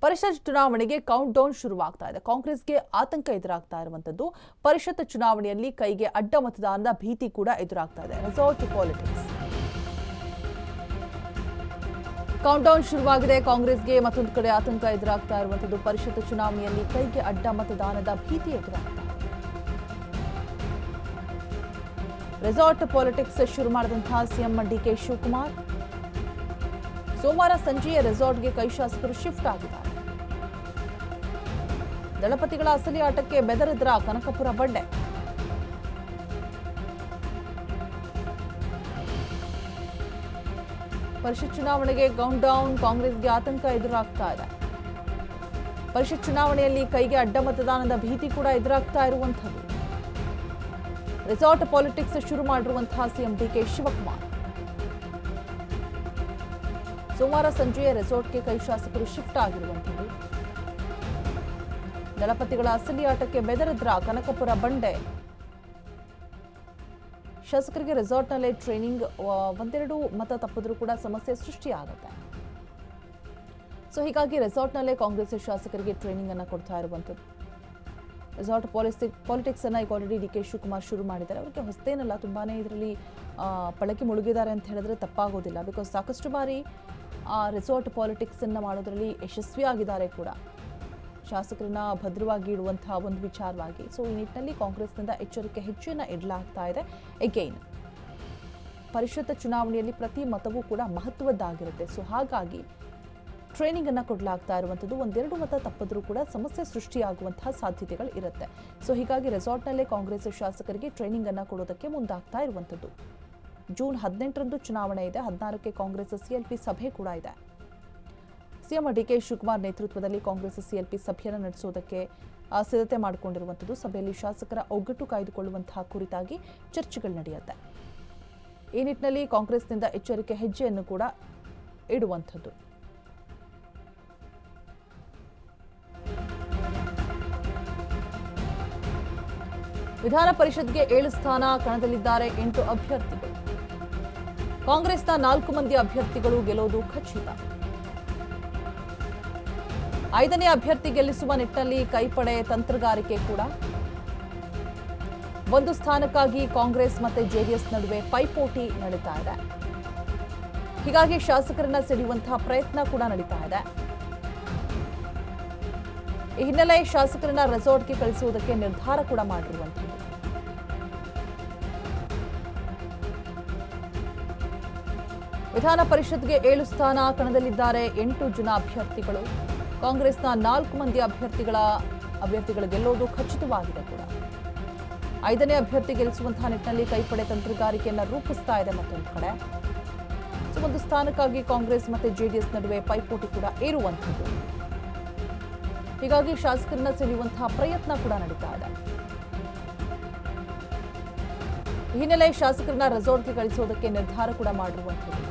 ಪರಿಷತ್ ಚುನಾವಣೆಗೆ count down ಶುರುವಾಗ್ತಾ ಇದೆ. ಕಾಂಗ್ರೆಸ್ಗೆ ಆತಂಕ ಎದುರಾಗ್ತಾ ಇರುವಂತದ್ದು. ಪರಿಷತ್ ಚುನಾವಣೆಯಲ್ಲಿ ಕೈಗೆ ಅಡ್ಡ ಮತದಾನದ ಭೀತಿ ಕೂಡ ಎದುರಾಗ್ತಾ ಇದೆ. ರೆಸಾರ್ಟ್ ಪಾಲಿಟಿಕ್ಸ್ ಕೌಂಟ್ ಡೌನ್ ಶುರುವಾಗಿದೆ. ಕಾಂಗ್ರೆಸ್ಗೆ ಮತ್ತೊಂದು ಕಡೆ ಆತಂಕ ಎದುರಾಗ್ತಾ ಇರುವಂತದ್ದು. ಪರಿಷತ್ ಚುನಾವಣೆಯಲ್ಲಿ ಕೈಗೆ ಅಡ್ಡ ಮತದಾನದ ಭೀತಿ ಎದುರಾಗ್ತಾ ಇದೆ. ರೆಸಾರ್ಟ್ ಪಾಲಿಟಿಕ್ಸ್ ಶುರು ಮಾಡಿದಂತಹ ಸಿಎಂ ಡಿಕೆ ಶಿವಕುಮಾರ್ ಸೋಮವಾರ ಸಂಜೆಯ ರೆಸಾರ್ಟ್ಗೆ ಕೈ ಶಾಸಕರು ಶಿಫ್ಟ್ ಆಗಿದ್ದಾರೆ. ದಳಪತಿಗಳ ಅಸಲಿ ಆಟಕ್ಕೆ ಬೆದರಿದ್ರ ಕನಕಪುರ ಬಂಡೆ. ಪರಿಷತ್ ಚುನಾವಣೆಗೆ ಕೌಂಟ್ ಡೌನ್. ಕಾಂಗ್ರೆಸ್ಗೆ ಆತಂಕ ಎದುರಾಗ್ತಾ ಇದೆ. ಪರಿಷತ್ ಚುನಾವಣೆಯಲ್ಲಿ ಕೈಗೆ ಅಡ್ಡ ಮತದಾನದ ಭೀತಿ ಕೂಡ ಎದುರಾಗ್ತಾ ಇರುವಂಥದ್ದು. ರೆಸಾರ್ಟ್ ಪಾಲಿಟಿಕ್ಸ್ ಶುರು ಮಾಡಿರುವಂತಹ ಸಿಎಂ ಡಿಕೆ ಶಿವಕುಮಾರ್ ಸೋಮವಾರ ಸಂಜೆಯ ರೆಸಾರ್ಟ್ಗೆ ಕೈ ಶಾಸಕರು ಶಿಫ್ಟ್ ಆಗಿರುವಂಥದ್ದು. ದಳಪತಿಗಳ ಅಸಲಿ ಆಟಕ್ಕೆ ಬೆದರಿದ್ರ ಕನಕಪುರ ಬಂಡೆ. ಶಾಸಕರಿಗೆ ರೆಸಾರ್ಟ್ನಲ್ಲೇ ಟ್ರೈನಿಂಗ್. ಒಂದೆರಡು ಮತ ತಪ್ಪಿದ್ರೂ ಕೂಡ ಸಮಸ್ಯೆ ಸೃಷ್ಟಿಯಾಗುತ್ತೆ. ಸೊ ಹೀಗಾಗಿ ರೆಸಾರ್ಟ್ನಲ್ಲೇ ಕಾಂಗ್ರೆಸ್ ಶಾಸಕರಿಗೆ ಟ್ರೈನಿಂಗ್ ಅನ್ನು ಕೊಡ್ತಾ ಇರುವಂಥದ್ದು. ರೆಸಾರ್ಟ್ ಪಾಲಿಟಿಕ್ಸ್ ಅನ್ನ ಈಗ ಆಲ್ರೆಡಿ ಡಿಕೆ ಶಿವಕುಮಾರ್ ಶುರು ಮಾಡಿದ್ದಾರೆ. ಅವರಿಗೆ ಹೊಸತೇನಲ್ಲ, ತುಂಬಾನೇ ಇದರಲ್ಲಿ ಪಳಗಿ ಮುಳುಗಿದ್ದಾರೆ ಅಂತ ಹೇಳಿದ್ರೆ ತಪ್ಪಾಗೋದಿಲ್ಲ. ಬಿಕಾಸ್ ಸಾಕಷ್ಟು ಬಾರಿ ರೆಸಾರ್ಟ್ ಪಾಲಿಟಿಕ್ಸ್ ಅನ್ನ ಮಾಡೋದ್ರಲ್ಲಿ ಯಶಸ್ವಿಯಾಗಿದ್ದಾರೆ ಕೂಡ, ಶಾಸಕರನ್ನ ಭದ್ರವಾಗಿ ಇಡುವಂತಹ ಒಂದು ವಿಚಾರವಾಗಿ. ಸೊ ಈ ನಿಟ್ಟಿನಲ್ಲಿ ಕಾಂಗ್ರೆಸ್ನಿಂದ ಎಚ್ಚರಿಕೆ ಹೆಚ್ಚಿನ ಇಡಲಾಗ್ತಾ ಇದೆ. ಎಗೈನ್ ಪರಿಷತ್ ಚುನಾವಣೆಯಲ್ಲಿ ಪ್ರತಿ ಮತವೂ ಕೂಡ ಮಹತ್ವದ್ದಾಗಿರುತ್ತೆ. ಸೊ ಹಾಗಾಗಿ ಟ್ರೈನಿಂಗ್ ಅನ್ನ ಕೊಡಲಾಗ್ತಾ ಇರುವಂಥದ್ದು. ಒಂದೆರಡು ಮತ ತಪ್ಪಿದ್ರೂ ಕೂಡ ಸಮಸ್ಯೆ ಸೃಷ್ಟಿಯಾಗುವಂತಹ ಸಾಧ್ಯತೆಗಳು ಇರುತ್ತೆ. ಸೊ ಹೀಗಾಗಿ ರೆಸಾರ್ಟ್ನಲ್ಲೇ ಕಾಂಗ್ರೆಸ್ ಶಾಸಕರಿಗೆ ಟ್ರೈನಿಂಗ್ ಅನ್ನ ಕೊಡೋದಕ್ಕೆ ಮುಂದಾಗ್ತಾ ಇರುವಂಥದ್ದು. ಜೂನ್ 18ರಂದು ಚುನಾವಣೆ ಇದೆ. 16ಕ್ಕೆ ಕಾಂಗ್ರೆಸ್ ಸಿಎಲ್ಪಿ ಸಭೆ ಕೂಡ ಇದೆ. ಸಿಎಂ ಡಿಕೆ ಶಿವಕುಮಾರ್ ನೇತೃತ್ವದಲ್ಲಿ ಕಾಂಗ್ರೆಸ್ ಸಿಎಲ್ಪಿ ಸಭೆಯನ್ನು ನಡೆಸೋದಕ್ಕೆ ಸಿದ್ಧತೆ ಮಾಡಿಕೊಂಡಿರುವಂಥದ್ದು. ಸಭೆಯಲ್ಲಿ ಶಾಸಕರ ಒಗ್ಗಟ್ಟು ಕಾಯ್ದುಕೊಳ್ಳುವಂತಹ ಕುರಿತಾಗಿ ಚರ್ಚೆಗಳು ನಡೆಯುತ್ತೆ. ಈ ನಿಟ್ಟಿನಲ್ಲಿ ಕಾಂಗ್ರೆಸ್ನಿಂದ ಎಚ್ಚರಿಕೆ ಹೆಜ್ಜೆಯನ್ನು ಕೂಡ ಇಡುವಂಥದ್ದು. ವಿಧಾನ ಪರಿಷತ್ಗೆ 7 ಸ್ಥಾನ, ಕಣದಲ್ಲಿದ್ದಾರೆ 8 ಅಭ್ಯರ್ಥಿಗಳು. ಕಾಂಗ್ರೆಸ್ನ 4 ಮಂದಿ ಅಭ್ಯರ್ಥಿಗಳು ಗೆಲ್ಲೋದು ಖಚಿತ. 5ನೇ ಅಭ್ಯರ್ಥಿ ಗೆಲ್ಲಿಸುವ ನಿಟ್ಟಿನಲ್ಲಿ ಕೈಪಡೆ ತಂತ್ರಗಾರಿಕೆ ಕೂಡ. 1 ಸ್ಥಾನಕ್ಕಾಗಿ ಕಾಂಗ್ರೆಸ್ ಮತ್ತೆ ಜೆಡಿಎಸ್ ನಡುವೆ ಪೈಪೋಟಿ ನಡೀತಾ ಇದೆ. ಹೀಗಾಗಿ ಶಾಸಕರನ್ನ ಸೆಳೆಯುವಂತಹ ಪ್ರಯತ್ನ ಕೂಡ ನಡೀತಾ ಇದೆ. ಈ ಹಿನ್ನೆಲೆ ಶಾಸಕರನ್ನ ರೆಸಾರ್ಟ್ಗೆ ಕಳಿಸುವುದಕ್ಕೆ ನಿರ್ಧಾರ ಕೂಡ ಮಾಡಿರುವಂಥದ್ದು. ವಿಧಾನ ಪರಿಷತ್ಗೆ 7 ಸ್ಥಾನ, ಕಣದಲ್ಲಿದ್ದಾರೆ 8 ಜನ ಅಭ್ಯರ್ಥಿಗಳು. ಕಾಂಗ್ರೆಸ್ನ 4 ಮಂದಿ ಅಭ್ಯರ್ಥಿಗಳು ಗೆಲ್ಲೋದು ಖಚಿತವಾಗಿದೆ ಕೂಡ. 5ನೇ ಅಭ್ಯರ್ಥಿ ಗೆಲ್ಲಿಸುವಂತಹ ನಿಟ್ಟಿನಲ್ಲಿ ಕೈಪಡೆ ತಂತ್ರಗಾರಿಕೆಯನ್ನು ರೂಪಿಸ್ತಾ ಇದೆ. ಮತ್ತೊಂದು ಕಡೆ 1 ಸ್ಥಾನಕ್ಕಾಗಿ ಕಾಂಗ್ರೆಸ್ ಮತ್ತೆ ಜೆಡಿಎಸ್ ನಡುವೆ ಪೈಪೋಟಿ ಕೂಡ ಇರುವಂಥದ್ದು. ಹೀಗಾಗಿ ಶಾಸಕರನ್ನ ಸೆಳೆಯುವಂತಹ ಪ್ರಯತ್ನ ಕೂಡ ನಡೀತಾ ಇದೆ. ಈ ಹಿನ್ನೆಲೆ ಶಾಸಕರನ್ನ ರೆಸಾರ್ಟ್ಗೆ ಕಳಿಸೋದಕ್ಕೆ ನಿರ್ಧಾರ ಕೂಡ ಮಾಡಿರುವಂಥದ್ದು.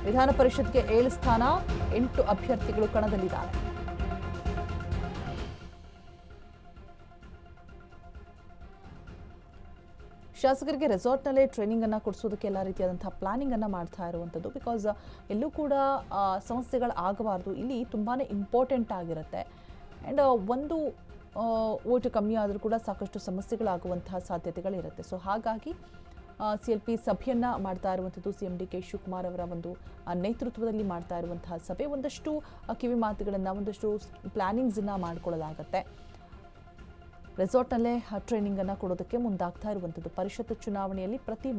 ವಿಧಾನ ಪರಿಷತ್ಗೆ 7 ಸ್ಥಾನ, 8 ಅಭ್ಯರ್ಥಿಗಳು ಕಣದಲ್ಲಿದ್ದಾರೆ. ಶಾಸಕರಿಗೆ ರೆಸಾರ್ಟ್ನಲ್ಲೇ ಟ್ರೈನಿಂಗ್ ಅನ್ನ ಕೊಡಿಸೋದಕ್ಕೆ ಎಲ್ಲ ರೀತಿಯಾದಂತಹ ಪ್ಲಾನಿಂಗ್ ಅನ್ನ ಮಾಡ್ತಾ ಇರುವಂಥದ್ದು. ಬಿಕಾಸ್ ಎಲ್ಲೂ ಕೂಡ ಸಮಸ್ಯೆಗಳು ಆಗಬಾರ್ದು. ಇಲ್ಲಿ ತುಂಬಾನೇ ಇಂಪಾರ್ಟೆಂಟ್ ಆಗಿರುತ್ತೆ. ಆ್ಯಂಡ್ ಒಂದು ಓಟ್ ಕಮ್ಮಿ ಆದರೂ ಕೂಡ ಸಾಕಷ್ಟು ಸಮಸ್ಯೆಗಳಾಗುವಂತಹ ಸಾಧ್ಯತೆಗಳಿರುತ್ತೆ. ಸೊ ಹಾಗಾಗಿ ಸಿಎಲ್ಪಿ ಸಭೆಯನ್ನು ಮಾಡ್ತಾ ಇರುವಂಥದ್ದು. ಸಿಎಂ ಡಿಕೆ ಶಿವಕುಮಾರ್ ಅವರ ಒಂದು ನೇತೃತ್ವದಲ್ಲಿ ಮಾಡ್ತಾ ಇರುವಂತಹ ಸಭೆ. ಒಂದಷ್ಟು ಕಿವಿ ಮಾತುಗಳನ್ನು, ಒಂದಷ್ಟು ಪ್ಲಾನಿಂಗ್ಸನ್ನು ಮಾಡಿಕೊಳ್ಳಲಾಗತ್ತೆ. ರೆಸಾರ್ಟ್ನಲ್ಲೇ ಟ್ರೈನಿಂಗ್ ಅನ್ನು ಕೊಡೋದಕ್ಕೆ ಮುಂದಾಗ್ತಾ ಇರುವಂಥದ್ದು. ಪರಿಷತ್ ಚುನಾವಣೆಯಲ್ಲಿ ಪ್ರತಿ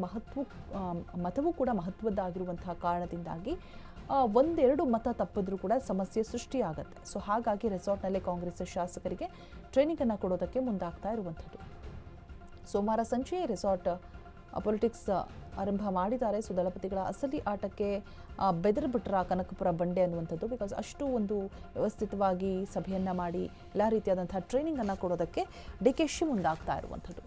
ಮತವೂ ಕೂಡ ಮಹತ್ವದ್ದಾಗಿರುವಂತಹ ಕಾರಣದಿಂದಾಗಿ ಒಂದೆರಡು ಮತ ತಪ್ಪಿದ್ರೂ ಕೂಡ ಸಮಸ್ಯೆ ಸೃಷ್ಟಿಯಾಗುತ್ತೆ. ಸೊ ಹಾಗಾಗಿ ರೆಸಾರ್ಟ್ನಲ್ಲೇ ಕಾಂಗ್ರೆಸ್ ಶಾಸಕರಿಗೆ ಟ್ರೈನಿಂಗ್ ಅನ್ನು ಕೊಡೋದಕ್ಕೆ ಮುಂದಾಗ್ತಾ ಇರುವಂಥದ್ದು. ಸೋಮವಾರ ಸಂಜೆ ರೆಸಾರ್ಟ್ ಪಾಲಿಟಿಕ್ಸ್ ಆರಂಭ ಮಾಡಿದ್ದಾರೆ. ಸೊ ದಳಪತಿಗಳ ಅಸಲಿ ಆಟಕ್ಕೆ ಬೆದರಿಬಿಟ್ರ ಕನಕಪುರ ಬಂಡೆ ಅನ್ನುವಂಥದ್ದು. ಬಿಕಾಸ್ ಅಷ್ಟು ಒಂದು ವ್ಯವಸ್ಥಿತವಾಗಿ ಸಭೆಯನ್ನು ಮಾಡಿ ಎಲ್ಲ ರೀತಿಯಾದಂಥ ಟ್ರೈನಿಂಗ್ ಅನ್ನು ಕೊಡೋದಕ್ಕೆ ಡಿಕೆಶಿ ಮುಂದಾಗ್ತಾ ಇರುವಂಥದ್ದು.